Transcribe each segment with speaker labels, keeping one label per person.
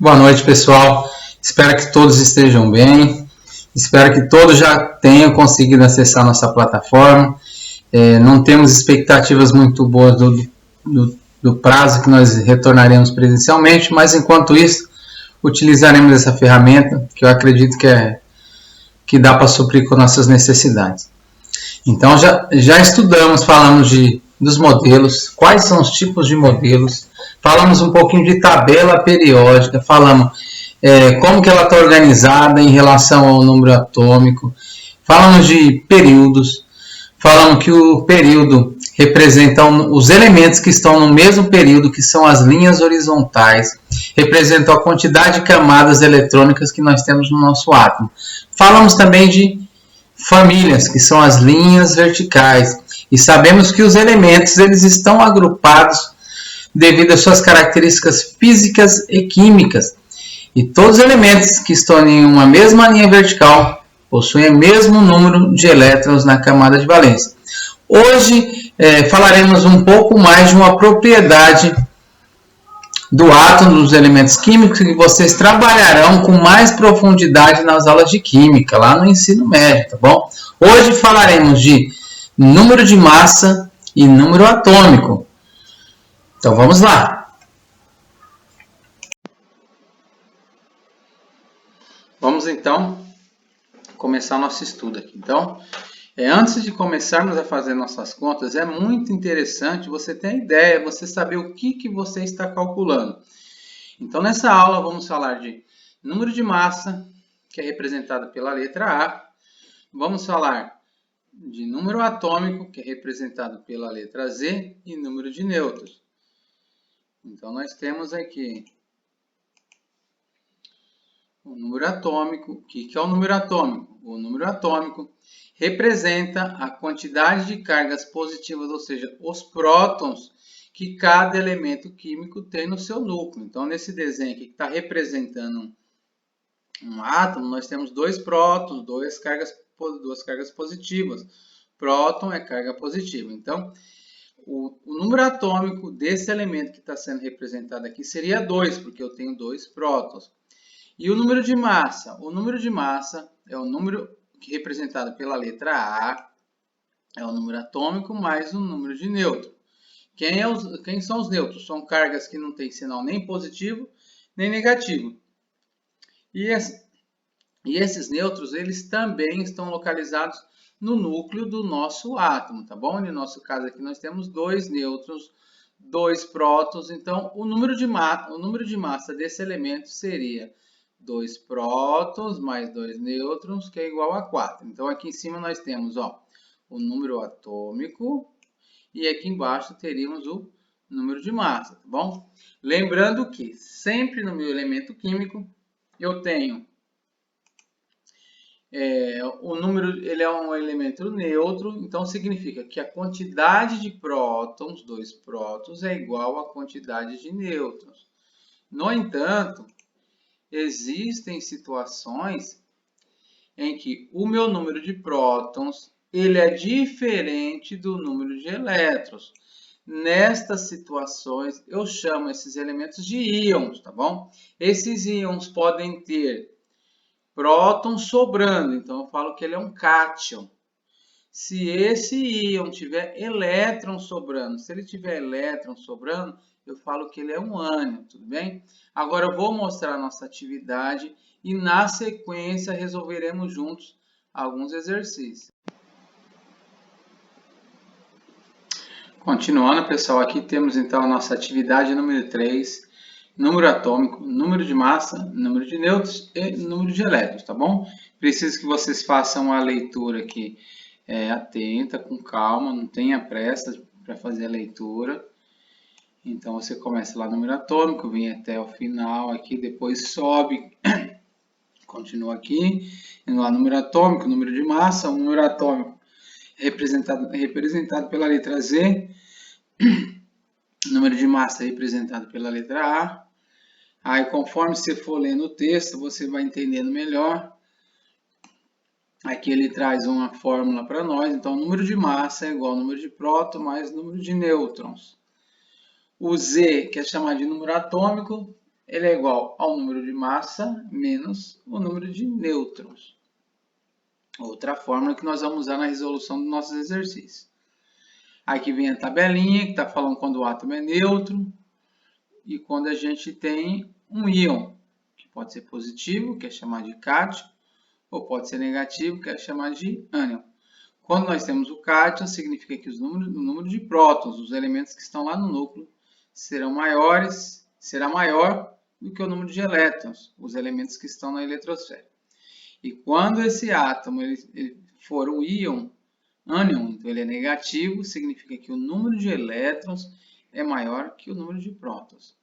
Speaker 1: Boa noite, pessoal. Espero que todos estejam bem. Espero que todos já tenham conseguido acessar nossa plataforma. Não temos expectativas muito boas do prazo que nós retornaremos presencialmente, mas enquanto isso, utilizaremos essa ferramenta que eu acredito que dá para suprir com nossas necessidades. Então, já estudamos, falamos dos modelos, quais são os tipos de modelos, falamos um pouquinho de tabela periódica, falamos como que ela está organizada em relação ao número atômico, falamos de períodos, falamos que o período representa os elementos que estão no mesmo período, que são as linhas horizontais, representam a quantidade de camadas eletrônicas que nós temos no nosso átomo. Falamos também de famílias, que são as linhas verticais, e sabemos que os elementos eles estão agrupados devido às suas características físicas e químicas. E todos os elementos que estão em uma mesma linha vertical possuem o mesmo número de elétrons na camada de valência. Hoje falaremos um pouco mais de uma propriedade do átomo, dos elementos químicos, que vocês trabalharão com mais profundidade nas aulas de química, lá no ensino médio, tá bom? Hoje falaremos de número de massa e número atômico. Então vamos lá. Vamos então começar nosso estudo aqui. Então, antes de começarmos a fazer nossas contas, é muito interessante você ter ideia, você saber o que você está calculando. Então, nessa aula, vamos falar de número de massa, que é representado pela letra A. Vamos falar de número atômico, que é representado pela letra Z, e número de nêutrons. Então, nós temos aqui o número atômico. O que é o número atômico? O número atômico representa a quantidade de cargas positivas, ou seja, os prótons que cada elemento químico tem no seu núcleo. Então, nesse desenho aqui que está representando um átomo, nós temos dois prótons, duas cargas positivas. Próton é carga positiva. Então, o número atômico desse elemento que está sendo representado aqui seria 2, porque eu tenho dois prótons. E o número de massa? O número de massa é o número que é representado pela letra A, é o número atômico mais o número de nêutron. Quem são os nêutrons? São cargas que não têm sinal nem positivo nem negativo. E esses nêutrons, eles também estão localizados no núcleo do nosso átomo, tá bom? No nosso caso aqui nós temos dois nêutrons, dois prótons. Então, o número de massa desse elemento seria 2 prótons mais 2 nêutrons, que é igual a 4. Então, aqui em cima nós temos o número atômico e aqui embaixo teríamos o número de massa, tá bom? Lembrando que sempre no meu elemento químico eu tenho o número, ele é um elemento neutro, então significa que a quantidade de prótons, 2 prótons, é igual à quantidade de nêutrons. No entanto, existem situações em que o meu número de prótons ele é diferente do número de elétrons. Nestas situações, eu chamo esses elementos de íons, tá bom? Esses íons podem ter prótons sobrando, então eu falo que ele é um cátion. Se esse íon tiver elétrons sobrando, se ele tiver elétrons sobrando, eu falo que ele é um ânion, tudo bem? Agora eu vou mostrar a nossa atividade e na sequência resolveremos juntos alguns exercícios. Continuando, pessoal, aqui temos então a nossa atividade número 3, número atômico, número de massa, número de nêutrons e número de elétrons, tá bom? Preciso que vocês façam a leitura aqui atenta, com calma, não tenha pressa para fazer a leitura. Então, você começa lá no número atômico, vem até o final aqui, depois sobe, continua aqui, indo lá no número atômico, número de massa, o número atômico representado pela letra Z, número de massa representado pela letra A. Aí, conforme você for lendo o texto, você vai entendendo melhor. Aqui ele traz uma fórmula para nós. Então, o número de massa é igual ao número de prótons mais o número de nêutrons. O Z, que é chamado de número atômico, ele é igual ao número de massa menos o número de nêutrons. Outra fórmula que nós vamos usar na resolução dos nossos exercícios. Aqui vem a tabelinha que está falando quando o átomo é neutro e quando a gente tem um íon, que pode ser positivo, que é chamado de cátion, ou pode ser negativo, que é chamado de ânion. Quando nós temos o cátion, significa que o número de prótons, os elementos que estão lá no núcleo, será maior do que o número de elétrons, os elementos que estão na eletrosfera. E quando esse átomo ele for um íon, ânion, então ele é negativo, significa que o número de elétrons é maior que o número de prótons.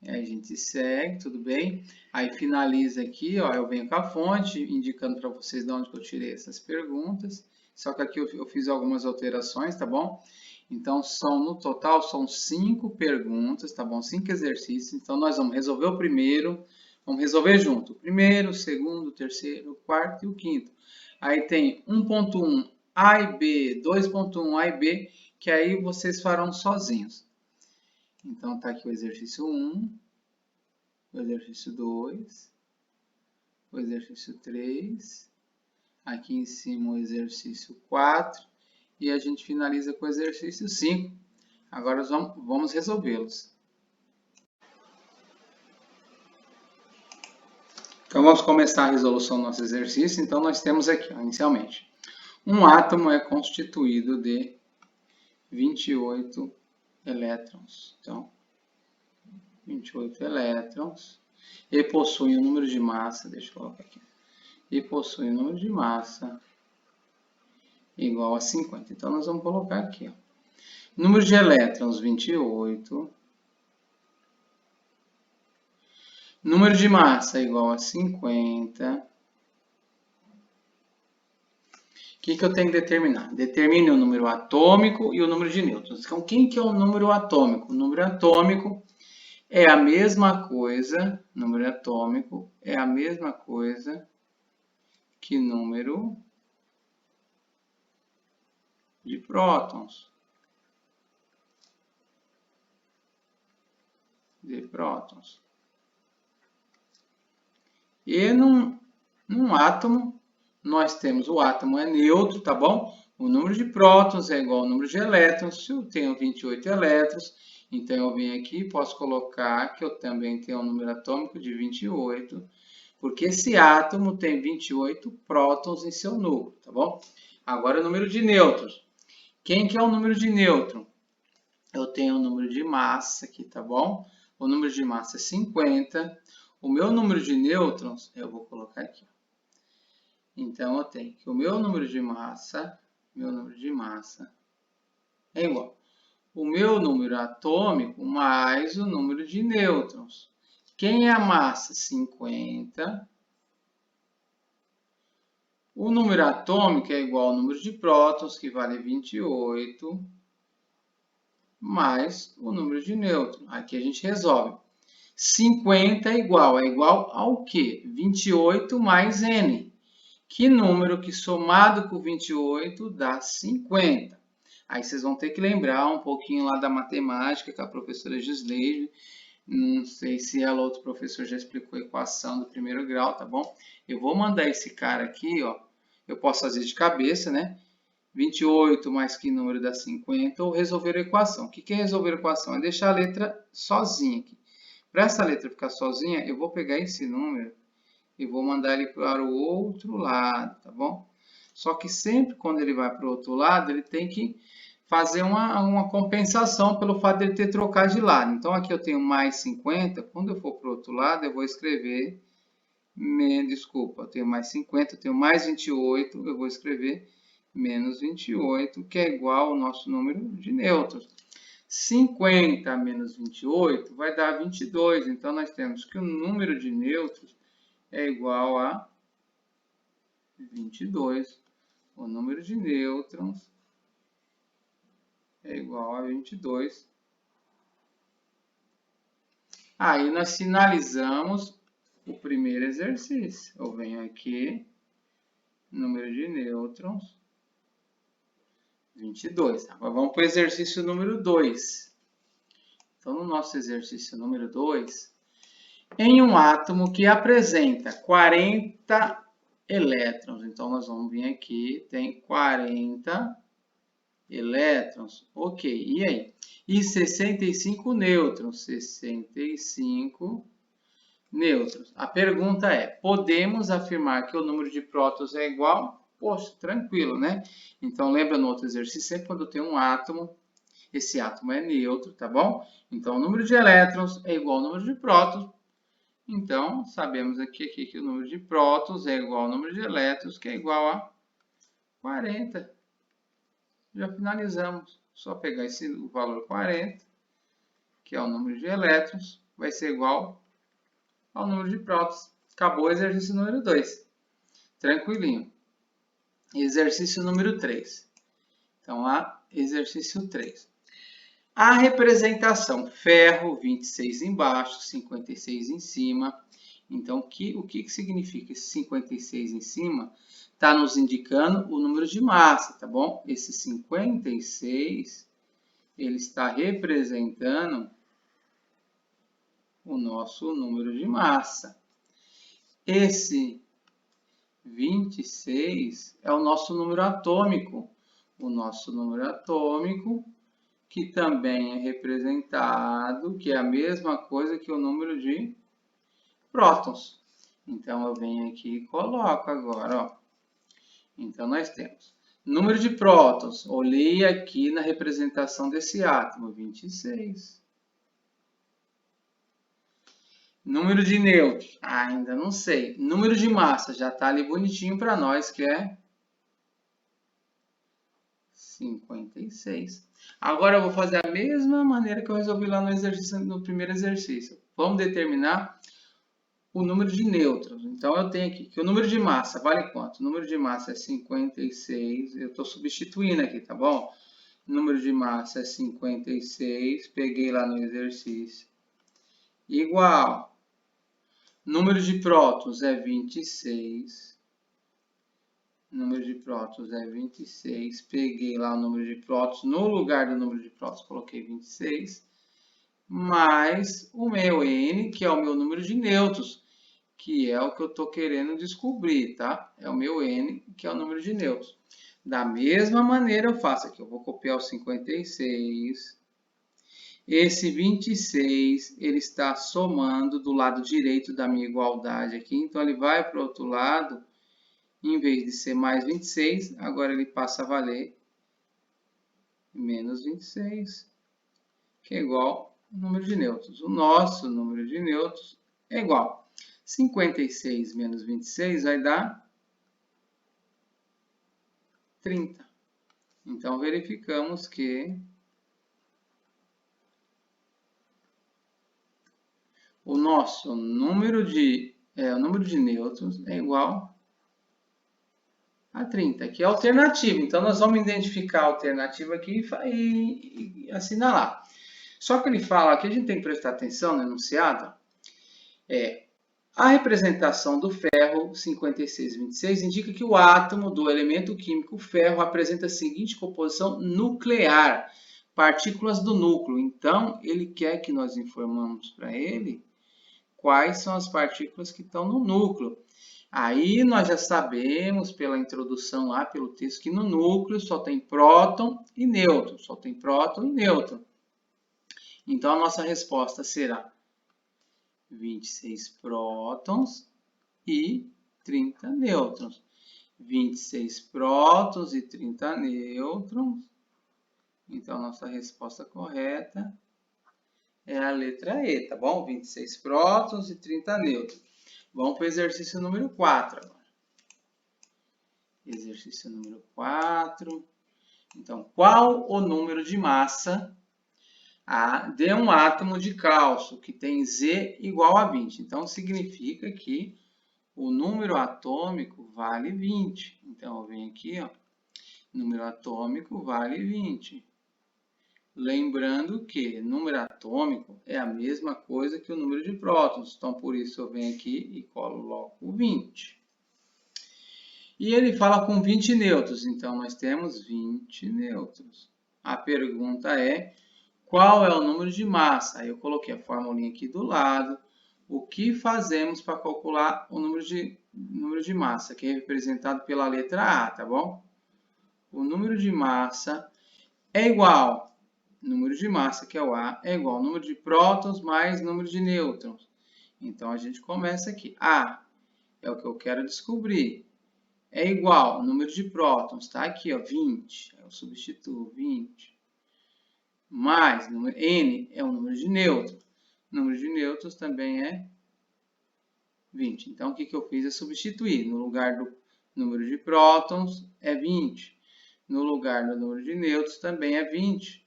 Speaker 1: Aí a gente segue, tudo bem? Aí finaliza aqui, ó, eu venho com a fonte, indicando para vocês de onde que eu tirei essas perguntas. Só que aqui eu fiz algumas alterações, tá bom? Então, no total, são 5 perguntas, tá bom? 5 exercícios. Então, nós vamos resolver o primeiro, vamos resolver junto. O primeiro, o segundo, o terceiro, o quarto e o quinto. Aí tem 1.1 A e B, 2.1 A e B, que aí vocês farão sozinhos. Então, está aqui o exercício 1, o exercício 2, o exercício 3, aqui em cima o exercício 4 e a gente finaliza com o exercício 5. Agora vamos resolvê-los. Então, vamos começar a resolução do nosso exercício. Então, nós temos aqui, ó, inicialmente, um átomo é constituído de 28 elétrons. Então, 28 elétrons. E possui um número de massa, deixa eu colocar aqui. E possui um número de massa igual a 50. Então, nós vamos colocar aqui, ó. Número de elétrons, 28. Número de massa igual a 50. O que eu tenho que determinar? Determine o número atômico e o número de nêutrons. Então, quem que é o número atômico? O número atômico é a mesma coisa, número atômico é a mesma coisa que número de prótons. E num átomo, nós temos o átomo é neutro, tá bom? O número de prótons é igual ao número de elétrons. Se eu tenho 28 elétrons, então eu venho aqui e posso colocar que eu também tenho um número atômico de 28, porque esse átomo tem 28 prótons em seu núcleo, tá bom? Agora o número de nêutrons. Quem que é o número de nêutron? Eu tenho o número de massa aqui, tá bom? O número de massa é 50. O meu número de nêutrons, eu vou colocar aqui, ó. Então, eu tenho que o meu número de massa é igual o meu número atômico mais o número de nêutrons. Quem é a massa? 50. O número atômico é igual ao número de prótons, que vale 28, mais o número de nêutrons. Aqui a gente resolve. 50 é igual ao quê? 28 mais N. Que número que somado com 28 dá 50? Aí vocês vão ter que lembrar um pouquinho lá da matemática com a professora Gisleide. Não sei se ela ou outro professor já explicou a equação do primeiro grau, tá bom? Eu vou mandar esse cara aqui, ó. Eu posso fazer de cabeça, né? 28 mais que número dá 50 ou resolver a equação. O que é resolver a equação? É deixar a letra sozinha aqui. Para essa letra ficar sozinha, eu vou pegar esse número e vou mandar ele para o outro lado, tá bom? Só que sempre quando ele vai para o outro lado, ele tem que fazer uma compensação pelo fato de ele ter trocado de lado. Então, aqui eu tenho mais 50, quando eu for para o outro lado, eu vou escrever, eu tenho mais 50, eu tenho mais 28, eu vou escrever menos 28, que é igual ao nosso número de nêutrons. 50 menos 28 vai dar 22, então nós temos que o número de nêutrons é igual a 22. O número de nêutrons é igual a 22. Aí nós finalizamos o primeiro exercício. Eu venho aqui, número de nêutrons, 22. Agora vamos para o exercício número 2. Então, no nosso exercício número 2, em um átomo que apresenta 40 elétrons. Então, nós vamos vir aqui, tem 40 elétrons. Ok, e aí? E 65 nêutrons. 65 nêutrons. A pergunta é, podemos afirmar que o número de prótons é igual? Poxa, tranquilo, né? Então, lembra no outro exercício, sempre quando tem um átomo, esse átomo é neutro, tá bom? Então, o número de elétrons é igual ao número de prótons. Então, sabemos aqui que o número de prótons é igual ao número de elétrons, que é igual a 40. Já finalizamos. Só pegar o valor 40, que é o número de elétrons, vai ser igual ao número de prótons. Acabou o exercício número 2. Tranquilinho. Exercício número 3. Então, exercício 3. A representação ferro, 26 embaixo, 56 em cima. Então, o que significa esse 56 em cima? Está nos indicando o número de massa, tá bom? Esse 56, ele está representando o nosso número de massa. Esse 26 é o nosso número atômico. O nosso número atômico, que também é representado, que é a mesma coisa que o número de prótons. Então, eu venho aqui e coloco agora, ó. Então, nós temos número de prótons. Olhei aqui na representação desse átomo, 26. Número de nêutrons, ainda não sei. Número de massa, já está ali bonitinho para nós, que é 56. Agora eu vou fazer a mesma maneira que eu resolvi lá no primeiro exercício. Vamos determinar o número de nêutrons. Então eu tenho aqui que o número de massa vale quanto? O número de massa é 56. Eu estou substituindo aqui, tá bom? O número de massa é 56. Peguei lá no exercício. Igual. Número de prótons é 26. Número de prótons é 26. Peguei lá o número de prótons. No lugar do número de prótons, coloquei 26. Mais o meu N, que é o meu número de nêutrons, que é o que eu estou querendo descobrir, tá? É o meu N, que é o número de nêutrons. Da mesma maneira eu faço aqui. Eu vou copiar o 56. Esse 26, ele está somando do lado direito da minha igualdade aqui. Então, ele vai para o outro lado. Em vez de ser mais 26, agora ele passa a valer menos 26, que é igual ao número de nêutrons. O nosso número de nêutrons é igual. 56 menos 26 vai dar 30. Então, verificamos que o nosso número de nêutrons é igual a 30, que é a alternativa. Então, nós vamos identificar a alternativa aqui e assinalar. Só que ele fala, aqui a gente tem que prestar atenção no enunciado, a representação do ferro 5626 indica que o átomo do elemento químico ferro apresenta a seguinte composição nuclear, partículas do núcleo. Então, ele quer que nós informamos para ele quais são as partículas que estão no núcleo. Aí nós já sabemos pela introdução lá, pelo texto, que no núcleo só tem próton e nêutron. Só tem próton e nêutron. Então a nossa resposta será 26 prótons e 30 nêutrons. 26 prótons e 30 nêutrons. Então a nossa resposta correta é a letra E, tá bom? 26 prótons e 30 nêutrons. Vamos para o exercício número 4 agora. Exercício número 4. Então, qual o número de massa de um átomo de cálcio que tem Z igual a 20? Então, significa que o número atômico vale 20. Então, eu venho aqui, ó, número atômico vale 20. Lembrando que número atômico é a mesma coisa que o número de prótons. Então, por isso, eu venho aqui e coloco 20. E ele fala com 20 nêutrons. Então, nós temos 20 nêutrons. A pergunta é, qual é o número de massa? Aí eu coloquei a formulinha aqui do lado. o que fazemos para calcular o número de massa, que é representado pela letra A, tá bom? O número de massa é igual, número de massa, que é o A, é igual ao número de prótons mais número de nêutrons. Então, a gente começa aqui. A é o que eu quero descobrir. É igual ao número de prótons, tá? Aqui, ó, 20. Eu substituo 20. Mais, N é o número de nêutrons. O número de nêutrons também é 20. Então, o que eu fiz é substituir. No lugar do número de prótons, é 20. No lugar do número de nêutrons, também é 20.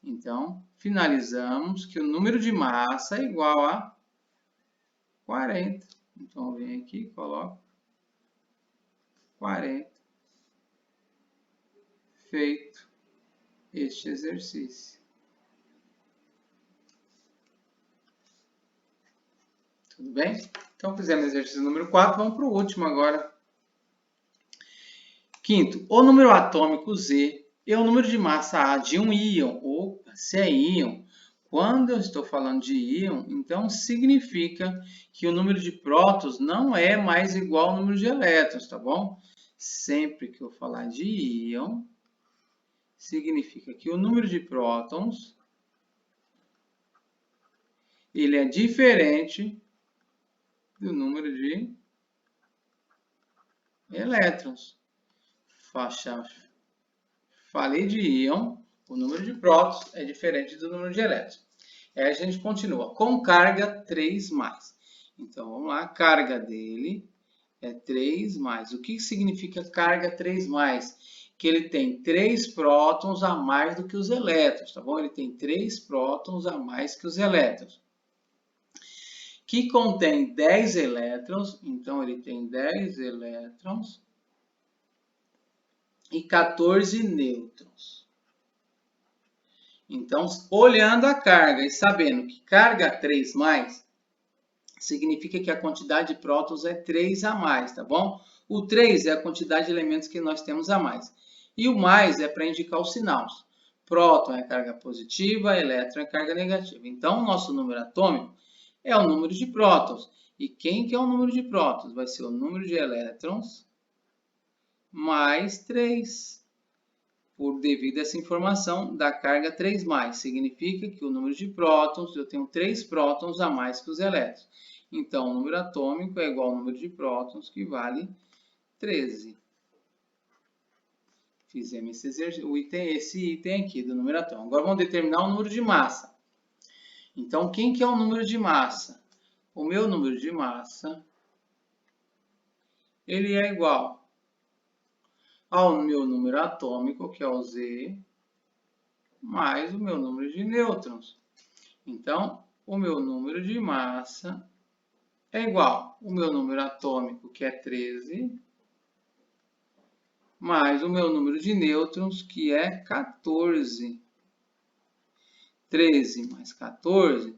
Speaker 1: Então, finalizamos que o número de massa é igual a 40. Então, eu venho aqui e coloco 40. Feito este exercício. Tudo bem? Então, fizemos o exercício número 4. Vamos para o último agora. Quinto, o número atômico Z é o número de massa A de um íon. Opa, se é íon. Quando eu estou falando de íon, então significa que o número de prótons não é mais igual ao número de elétrons, tá bom? Sempre que eu falar de íon, significa que o número de prótons ele é diferente do número de elétrons. Falei de íon, o número de prótons é diferente do número de elétrons. Aí a gente continua com carga 3+. Então, vamos lá, a carga dele é 3+. O que significa carga 3+? Que ele tem 3 prótons a mais do que os elétrons, tá bom? Ele tem 3 prótons a mais que os elétrons. Que contém 10 elétrons, então ele tem 10 elétrons e 14 nêutrons. Então, olhando a carga e sabendo que carga 3+, significa que a quantidade de prótons é 3 a mais, tá bom? O 3 é a quantidade de elementos que nós temos a mais. E o mais é para indicar os sinais. Próton é carga positiva, elétron é carga negativa. Então, o nosso número atômico é o número de prótons. E quem que é o número de prótons? Vai ser o número de elétrons mais 3. Devido a essa informação da carga 3+. Significa que o número de prótons, eu tenho 3 prótons a mais que os elétrons. Então, o número atômico é igual ao número de prótons, que vale 13. Fizemos esse item aqui do número atômico. Agora, vamos determinar o número de massa. Então, quem que é o número de massa? O meu número de massa, ele é igual ao meu número atômico, que é o Z, mais o meu número de nêutrons. Então, o meu número de massa é igual ao meu número atômico, que é 13, mais o meu número de nêutrons, que é 14. 13 mais 14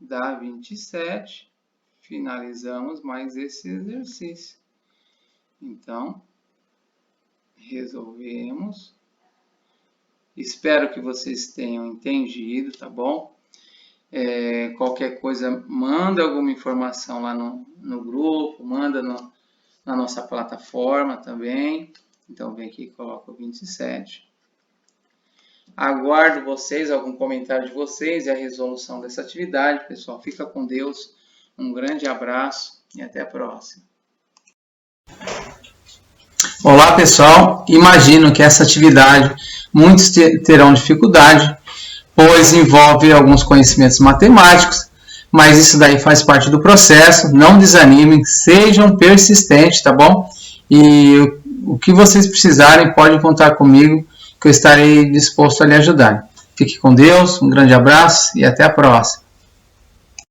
Speaker 1: dá 27. Finalizamos mais esse exercício. Então, resolvemos. Espero que vocês tenham entendido, tá bom? Qualquer coisa, manda alguma informação lá no grupo, manda na nossa plataforma também. Então, vem aqui e coloca o 27. Aguardo vocês, algum comentário de vocês e a resolução dessa atividade. Pessoal, fica com Deus. Um grande abraço e até a próxima.
Speaker 2: Olá, pessoal. Imagino que essa atividade muitos terão dificuldade, pois envolve alguns conhecimentos matemáticos, mas isso daí faz parte do processo. Não desanimem, sejam persistentes, tá bom? E o que vocês precisarem, podem contar comigo, que eu estarei disposto a lhe ajudar. Fique com Deus, um grande abraço e até a próxima.